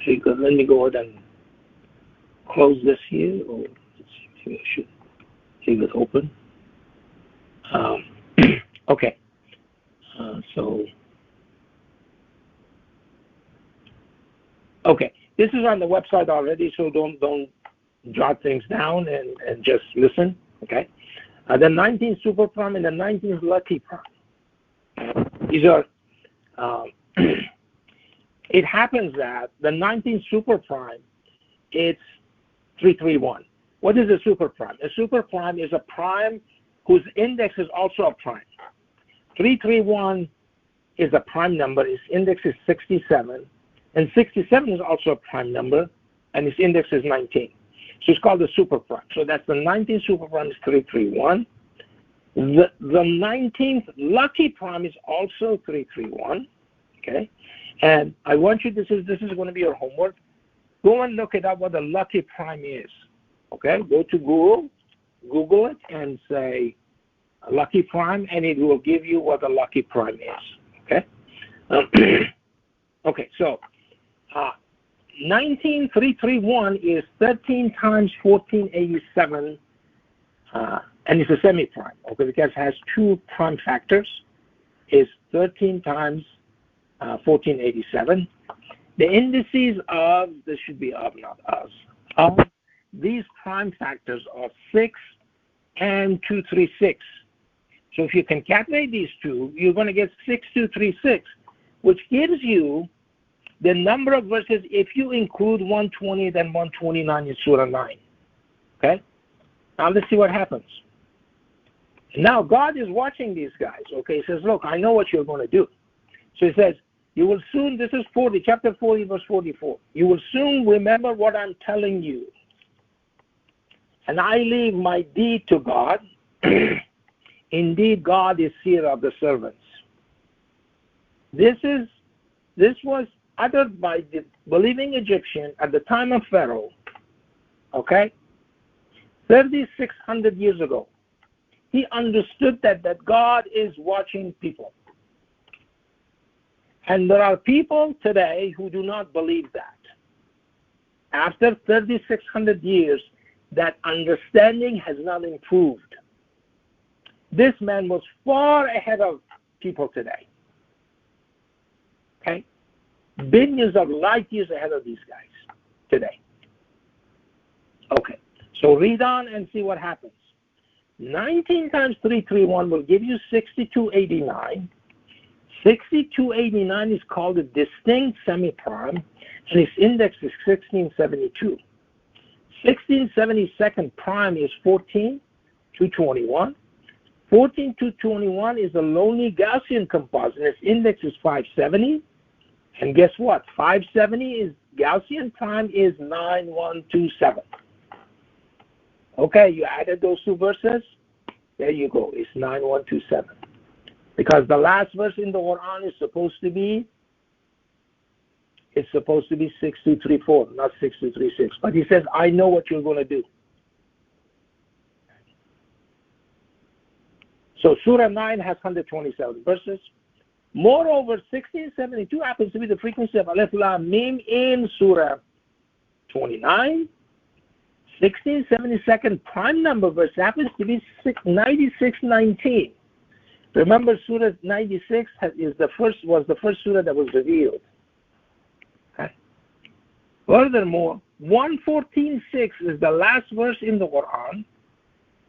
Okay, good. Let me go ahead and close this here. Or let's see, maybe I should leave it open. Okay. Okay. This is on the website already, so don't jot things down and just listen. Okay. The 19th super prime and the 19th lucky prime. These are. It happens that the 19th super prime, it's 331. What is a super prime? A super prime is a prime whose index is also a prime. 331 is a prime number. Its index is 67. And 67 is also a prime number, and its index is 19. So it's called the super prime. So that's the 19th super prime is 331. The 19th lucky prime is also 331. Okay? And I want you, this is going to be your homework. Go and look it up what the lucky prime is. Okay? Go to Google it, and say lucky prime, and it will give you what the lucky prime is. Okay? Okay, so 19331 is 13 times 1487, and it's a semi-prime, okay, because it has two prime factors. Is 13 times 1487. The indices of, this should be of, not us, of these prime factors are 6 and 236. So if you concatenate these two, you're going to get 6236, which gives you the number of verses if you include 120, then 129 in Surah 9. Okay? Now let's see what happens. Now God is watching these guys. Okay? He says, look, I know what you're going to do. So he says, you will soon, this is 40, chapter 40, verse 44. You will soon remember what I'm telling you. And I leave my deed to God. Indeed, God is seer of the servants. This was uttered by the believing Egyptian at the time of Pharaoh, okay, 3,600 years ago. He understood that God is watching people. And there are people today who do not believe that. After 3,600 years, that understanding has not improved. This man was far ahead of people today. Okay? Billions of light years ahead of these guys today. Okay, so read on and see what happens. 19 times 331 will give you 6289. 6289 is called a distinct semi-prime, and its index is 1672. 1672nd prime is 14221. 14221 is a Lonely Gaussian Composite, and its index is 570. And guess what? 570 is Gaussian prime is 9127. Okay, you added those two verses. There you go. It's 9127. Because the last verse in the Quran is supposed to be 6234, not 6236. But he says, I know what you're going to do. So Surah 9 has 127 verses. Moreover, 1672 happens to be the frequency of Alif Lam Mim in Surah 29. 1672nd prime number verse happens to be 9619. Remember, Surah 96 was the first surah that was revealed. Okay. Furthermore, 114.6 is the last verse in the Quran.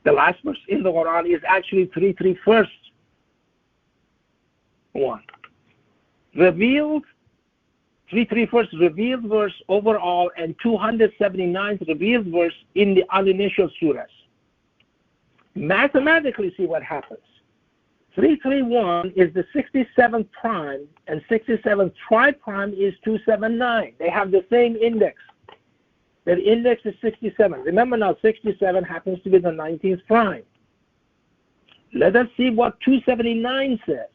The last verse in the Quran is actually 331st one. Revealed, 331st revealed verse overall, and 279th revealed verse in the uninitial surahs. Mathematically, see what happens. 331 is the 67th prime, and 67th tri-prime is 279. They have the same index. Their index is 67. Remember now, 67 happens to be the 19th prime. Let us see what 279 says.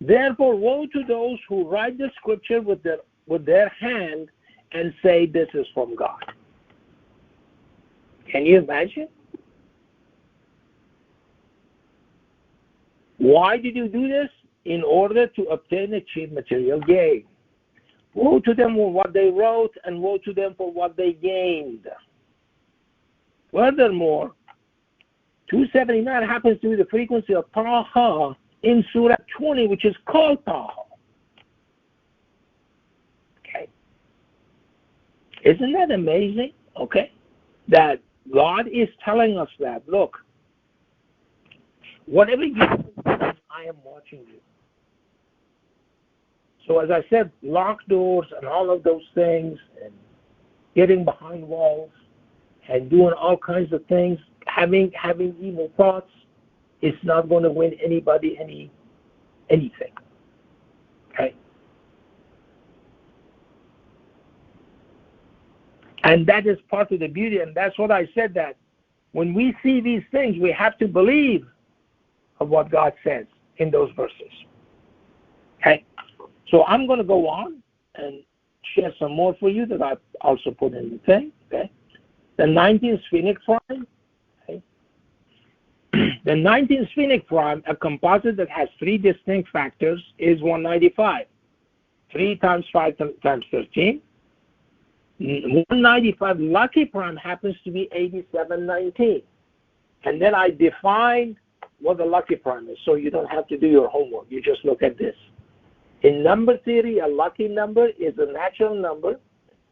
Therefore, woe to those who write the scripture with their hand and say this is from God. Can you imagine? Why did you do this? In order to obtain a cheap material gain. Woe to them for what they wrote, and woe to them for what they gained. Furthermore, 279 happens to be the frequency of Taha in Surah 20, which is called Taha. Okay. Isn't that amazing? Okay. That God is telling us that, look, whatever you do, I am watching you. So as I said, locked doors and all of those things, and getting behind walls, and doing all kinds of things, having evil thoughts, is not going to win anybody anything. Okay? And that is part of the beauty, and that's what I said, that when we see these things, we have to believe of what God says in those verses. Okay? So I'm going to go on and share some more for you that I also put in the thing. Okay? The 19th Phoenix Prime. Okay? The 19th Phoenix Prime, a composite that has three distinct factors, is 195. 3 times 5 times 13. 195 lucky prime happens to be 8719. And then I defined what the lucky prime is, so you don't have to do your homework. You just look at this. In number theory, a lucky number is a natural number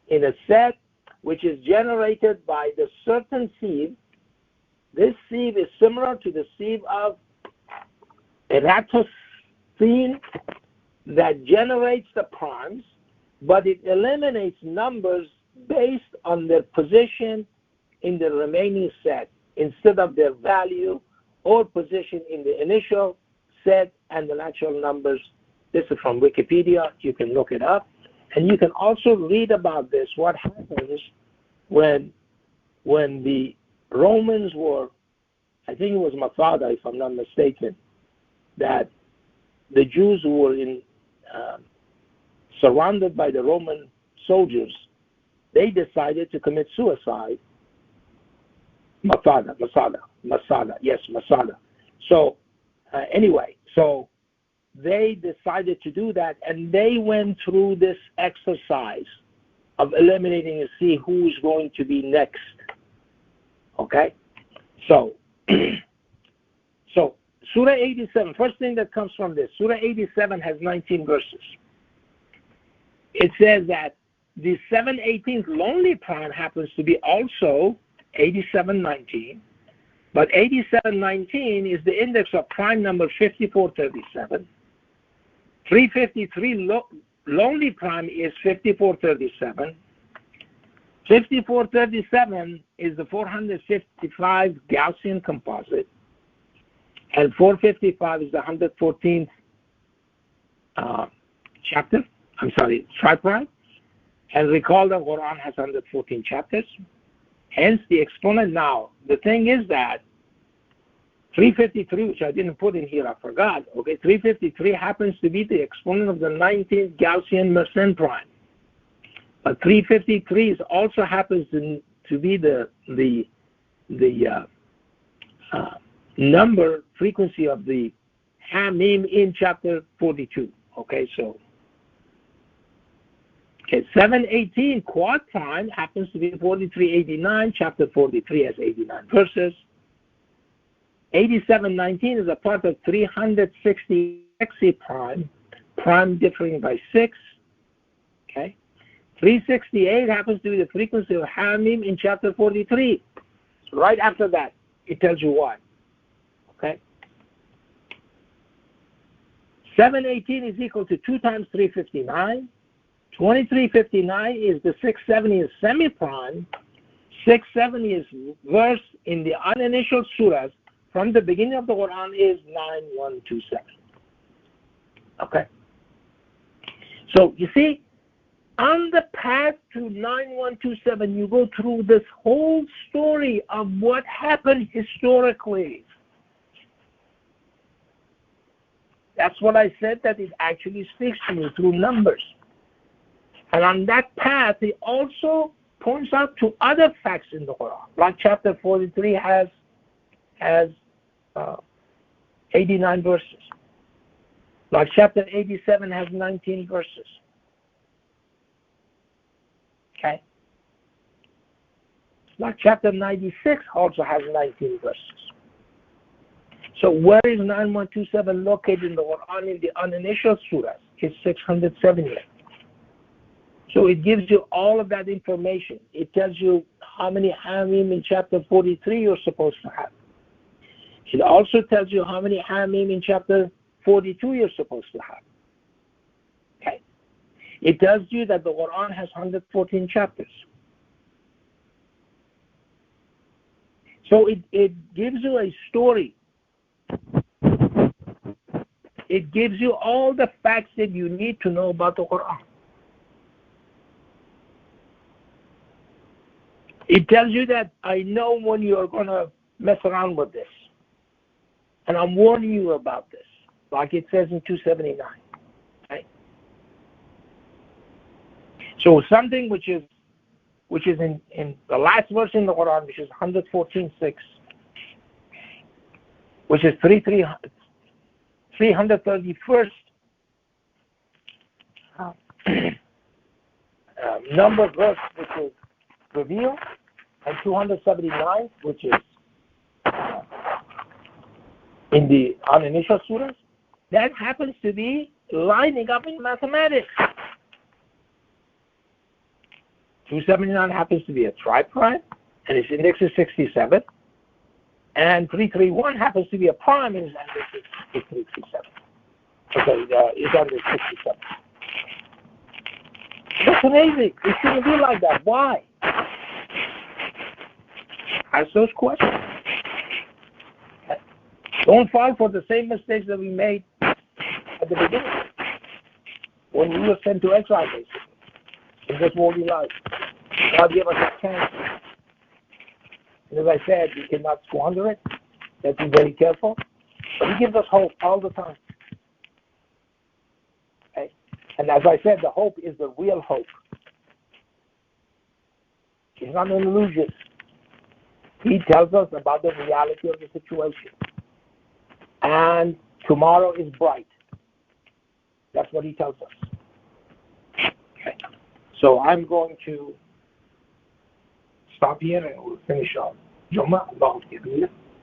in a set which is generated by the certain sieve. This sieve is similar to the sieve of Eratosthene that generates the primes, but it eliminates numbers based on their position in the remaining set instead of their value or position in the initial set and the natural numbers. This is from Wikipedia. You can look it up. And you can also read about this, what happens when the Romans were, I think it was Masada, if I'm not mistaken, that the Jews who were surrounded by the Roman soldiers, they decided to commit suicide. Masada. Yes, Masada. So anyway, so they decided to do that, and they went through this exercise of eliminating and see who's going to be next. Okay? So, Surah 87, first thing that comes from this, Surah 87 has 19 verses. It says that the 718th lonely prime happens to be also 8719, but 8719 is the index of prime number 5437. 353 lonely prime is 5437. 5437 is the 455 Gaussian Composite, and 455 is the 114th chapter. Triprime. And recall the Quran has 114 chapters. Hence the exponent. Now, the thing is that 353, which I didn't put in here, I forgot. Okay, 353 happens to be the exponent of the 19th Gaussian Mersenne prime. But 353 also happens to be the number frequency of the Hamim in chapter 42. Okay, so 718 quad prime happens to be 4389, chapter 43 has 89 verses. 8719 is a part of 360 hexi prime differing by 6. Okay. 368 happens to be the frequency of Hamim in chapter 43. So right after that, it tells you why. Okay. 718 is equal to 2 times 359. 2359 is the 670th semi-prime. 670th verse in the uninitial surahs from the beginning of the Quran is 9127. Okay. So you see, on the path to 9127, you go through this whole story of what happened historically. That's what I said, that it actually speaks to you through numbers. And on that path, he also points out to other facts in the Quran. Like chapter 43 has 89 verses. Like chapter 87 has 19 verses. Like chapter 96 also has 19 verses. So where is 9127 located in the Quran in the uninitial surahs? It's 670. So it gives you all of that information. It tells you how many hamim in chapter 43 you're supposed to have. It also tells you how many hamim in chapter 42 you're supposed to have. Okay. It tells you that the Quran has 114 chapters. So it gives you a story. It gives you all the facts that you need to know about the Quran. It tells you that I know when you're going to mess around with this. And I'm warning you about this, like it says in 279. Right? So something which is in the last verse in the Quran, which is 114.6, which is 331st number verse, which is revealed, and 279, which is in the uninitial surahs, that happens to be lining up in mathematics. 279 happens to be a tri-prime, and its index is 67. And 331 happens to be a prime, and its index is 337. Okay, it's under 67. That's amazing. It shouldn't be like that. Why? Ask those questions. Don't fall for the same mistakes that we made at the beginning when we were sent to exile, basically, in this worldly life. God gave us a chance. And as I said, we cannot squander it. Let's be very careful. But He gives us hope all the time. Okay? And as I said, the hope is the real hope. It's not an illusion. He tells us about the reality of the situation. And tomorrow is bright. That's what He tells us. Okay. So I'm going to stop here and we'll finish off.